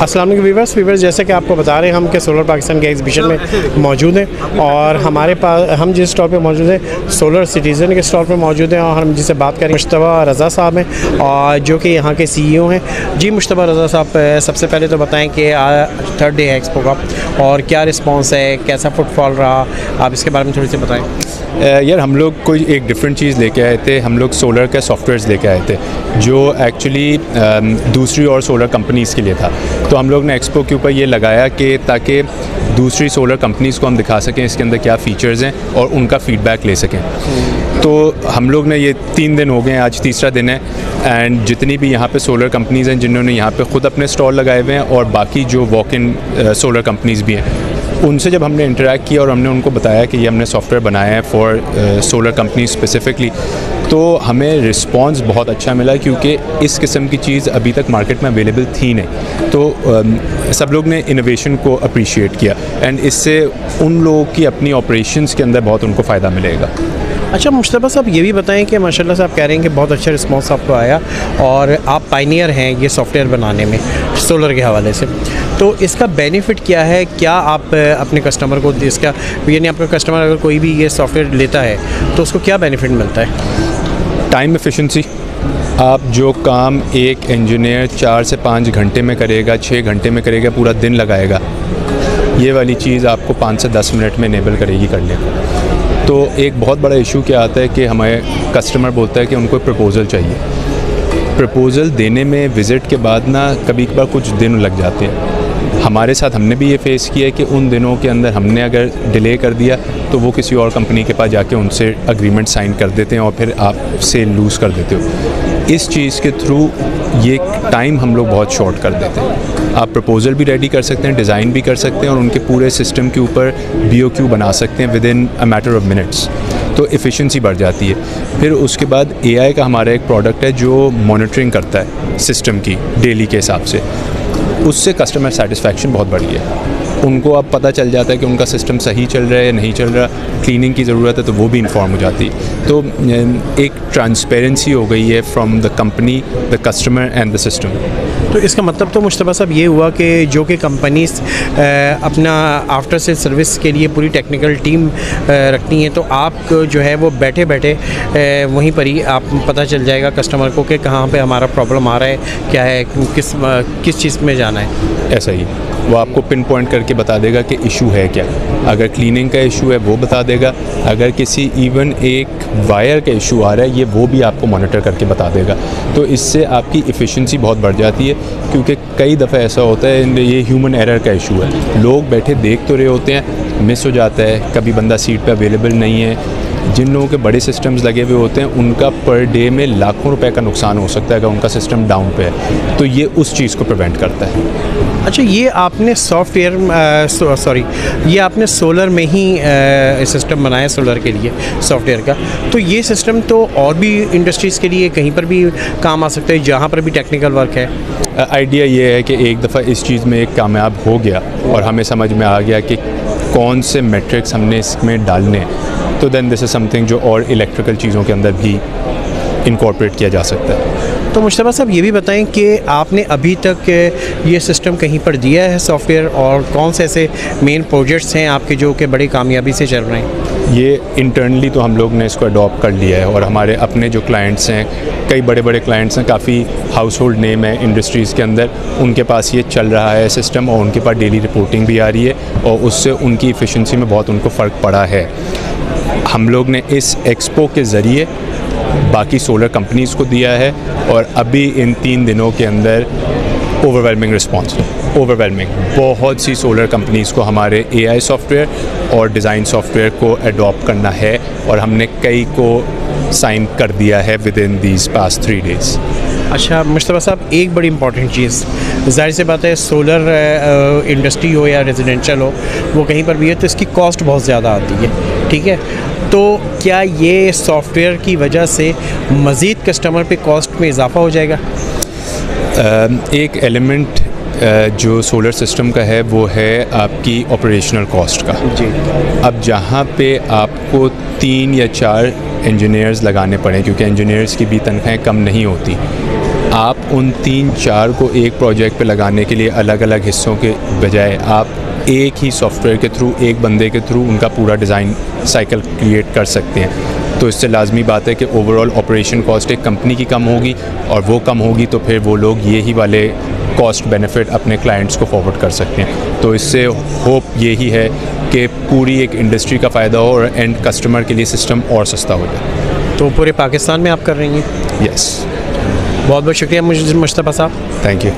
अस्सलाम वालेकुम वीवर्स, जैसे कि आपको बता रहे हैं हम कि सोलर पाकिस्तान के एग्जीबिशन में मौजूद हैं और हमारे पास हम जिस स्टॉल पे मौजूद हैं सोलर सिटीज़न के स्टॉल पे मौजूद हैं और हम जिससे बात करेंगे मुश्तबा रज़ा साहब हैं और जो कि यहाँ के CEO हैं। जी मुश्तबा रज़ा साहब, सबसे पहले तो बताएं कि थर्ड डे है एक्सपो का और क्या रिस्पॉन्स है, कैसा फुटफॉल रहा, आप इसके बारे में थोड़ी सी बताएँ। यार हम लोग कोई एक डिफरेंट चीज़ लेके आए थे। हम लोग सोलर के सॉफ्टवेयर्स लेके आए थे जो एक्चुअली दूसरी और सोलर कंपनीज़ के लिए था। तो हम लोग ने एक्सपो के ऊपर ये लगाया कि ताकि दूसरी सोलर कंपनीज़ को हम दिखा सकें इसके अंदर क्या फ़ीचर्स हैं और उनका फ़ीडबैक ले सकें। तो हम लोग ने ये 3 दिन हो गए हैं, आज तीसरा दिन है एंड जितनी भी यहाँ पे सोलर कंपनीज़ हैं जिन्होंने यहाँ पे ख़ुद अपने स्टॉल लगाए हुए हैं और बाकी जो वॉक इन सोलर कंपनीज़ भी हैं, उनसे जब हमने इंटरेक्ट किया और हमने उनको बताया कि ये हमने सॉफ्टवेयर बनाया है फॉर सोलर कंपनी स्पेसिफ़िकली, तो हमें रिस्पांस बहुत अच्छा मिला क्योंकि इस किस्म की चीज़ अभी तक मार्केट में अवेलेबल थी नहीं। तो सब लोग ने इनोवेशन को अप्रिशिएट किया एंड इससे उन लोगों की अपनी ऑपरेशंस के अंदर बहुत उनको फ़ायदा मिलेगा। अच्छा मुश्तबा साहब, ये भी बताएं कि माशाल्लाह से आप कह रहे हैं कि बहुत अच्छा रिस्पांस आपको आया और आप पायनियर हैं ये सॉफ्टवेयर बनाने में सोलर के हवाले से, तो इसका बेनिफिट क्या है? क्या आप अपने कस्टमर को इसका, यानी आपका कस्टमर अगर कोई भी ये सॉफ्टवेयर लेता है तो उसको क्या बेनिफिट मिलता है? Time efficiency. आप जो काम एक इंजीनियर 4 से 5 घंटे में करेगा, 6 घंटे में करेगा, पूरा दिन लगाएगा, ये वाली चीज़ आपको 5 से 10 मिनट में इनेबल करेगी करने को। तो एक बहुत बड़ा इशू क्या आता है कि हमारे कस्टमर बोलता है कि उनको प्रपोज़ल चाहिए। प्रपोज़ल देने में विज़िट के बाद ना कभी कभार कुछ दिन लग जाते हैं। हमारे साथ हमने भी ये फेस किया है कि उन दिनों के अंदर हमने अगर डिले कर दिया तो वो किसी और कंपनी के पास जाके उनसे अग्रीमेंट साइन कर देते हैं और फिर आप सेल लूज़ कर देते हो। इस चीज़ के थ्रू ये टाइम हम लोग बहुत शॉर्ट कर देते हैं। आप प्रपोज़ल भी रेडी कर सकते हैं, डिज़ाइन भी कर सकते हैं और उनके पूरे सिस्टम के ऊपर BOQ बना सकते हैं with in a matter of minutes. तो एफिशिएंसी बढ़ जाती है। फिर उसके बाद AI का हमारा एक प्रोडक्ट है जो मॉनिटरिंग करता है सिस्टम की डेली के हिसाब से, उससे कस्टमर सेटिस्फेक्शन बहुत बढ़ी है। उनको अब पता चल जाता है कि उनका सिस्टम सही चल रहा है या नहीं चल रहा, क्लीनिंग की ज़रूरत है तो वो भी इन्फॉर्म हो जाती है। तो एक ट्रांसपेरेंसी हो गई है from the company, the customer and the system. तो इसका मतलब तो मुश्तबा साहब ये हुआ कि जो कि कंपनीज अपना आफ्टर सेल सर्विस के लिए पूरी टेक्निकल टीम रखती हैं, तो आप जो है वो बैठे बैठे वहीं पर ही आप पता चल जाएगा कस्टमर को कि कहाँ पे हमारा प्रॉब्लम आ रहा है, क्या है, किस चीज़ में जाना है। ऐसा ही वो आपको पिन पॉइंट करके बता देगा कि इशू है क्या। अगर क्लीनिंग का इशू है वो बता देगा, अगर किसी इवन एक वायर का इशू आ रहा है ये वो भी आपको मॉनिटर करके बता देगा। तो इससे आपकी एफिशिएंसी बहुत बढ़ जाती है क्योंकि कई दफ़ा ऐसा होता है ये ह्यूमन एरर का इशू है। लोग बैठे देख तो रहे होते हैं, मिस हो जाता है, कभी बंदा सीट पे अवेलेबल नहीं है। जिन लोगों के बड़े सिस्टम्स लगे हुए होते हैं उनका पर डे में लाखों रुपए का नुकसान हो सकता है अगर उनका सिस्टम डाउन पे है, तो ये उस चीज़ को प्रिवेंट करता है। अच्छा, ये आपने सॉफ्टवेयर ये आपने सोलर में ही सिस्टम बनाया सोलर के लिए सॉफ्टवेयर का, तो ये सिस्टम तो और भी इंडस्ट्रीज़ के लिए कहीं पर भी काम आ सकता है जहाँ पर भी टेक्निकल वर्क है। आइडिया ये है कि एक दफ़ा इस चीज़ में एक कामयाब हो गया और हमें समझ में आ गया कि कौन से मेट्रिक्स हमने इसमें डालने हैं, तो देन दिस इज़ समथिंग जो और इलेक्ट्रिकल चीज़ों के अंदर भी इनकॉर्पोरेट किया जा सकता है। तो मुश्तबा साहब ये भी बताएं कि आपने अभी तक ये सिस्टम कहीं पर दिया है सॉफ्टवेयर और कौन से ऐसे मेन प्रोजेक्ट्स हैं आपके जो कि बड़ी कामयाबी से चल रहे हैं? ये इंटरनली तो हम लोग ने इसको अडॉप्ट कर लिया है और हमारे अपने जो क्लाइंट्स हैं, कई बड़े बड़े क्लाइंट्स हैं, काफ़ी हाउस होल्ड नेम है इंडस्ट्रीज़ के अंदर, उनके पास ये चल रहा है सिस्टम और उनके पास डेली रिपोर्टिंग भी आ रही है और उससे उनकी एफिशिएंसी में बहुत उनको फ़र्क पड़ा है। हम लोग ने इस एक्सपो के ज़रिए बाकी सोलर कंपनीज़ को दिया है और अभी इन 3 दिनों के अंदर ओवरवेलमिंग रिस्पांस, ओवरवेलमिंग बहुत सी सोलर कंपनीज़ को हमारे AI सॉफ्टवेयर और डिज़ाइन सॉफ्टवेयर को अडॉप्ट करना है और हमने कई को साइन कर दिया है with in these past 3 days. अच्छा मुश्तबा साहब, एक बड़ी इंपॉर्टेंट चीज़, जाहिर सी बात है सोलर इंडस्ट्री हो या रेजिडेंशियल हो, वो कहीं पर भी है तो इसकी कॉस्ट बहुत ज़्यादा आती है, ठीक है। तो क्या ये सॉफ्टवेयर की वजह से मज़ीद कस्टमर पे कॉस्ट में इजाफा हो जाएगा? एक एलिमेंट जो सोलर सिस्टम का है वो है आपकी ऑपरेशनल कॉस्ट का। जी। अब जहाँ पे आपको 3 या 4 इंजीनियर्स लगाने पड़े, क्योंकि इंजीनियर्स की भी तनख्वाहें कम नहीं होती, आप उन 3-4 को एक प्रोजेक्ट पे लगाने के लिए अलग अलग हिस्सों के बजाय आप एक ही सॉफ्टवेयर के थ्रू, एक बंदे के थ्रू उनका पूरा डिज़ाइन साइकिल क्रिएट कर सकते हैं। तो इससे लाजमी बात है कि ओवरऑल ऑपरेशन कॉस्ट एक कंपनी की कम होगी, और वो कम होगी तो फिर वो लोग यही वाले कॉस्ट बेनिफिट अपने क्लाइंट्स को फॉरवर्ड कर सकते हैं। तो इससे होप यही है कि पूरी एक इंडस्ट्री का फ़ायदा हो और एंड कस्टमर के लिए सिस्टम और सस्ता हो जाए। तो पूरे पाकिस्तान में आप कर रही हैं? यस। बहुत बहुत शुक्रिया मुझतबा साहब। Thank you.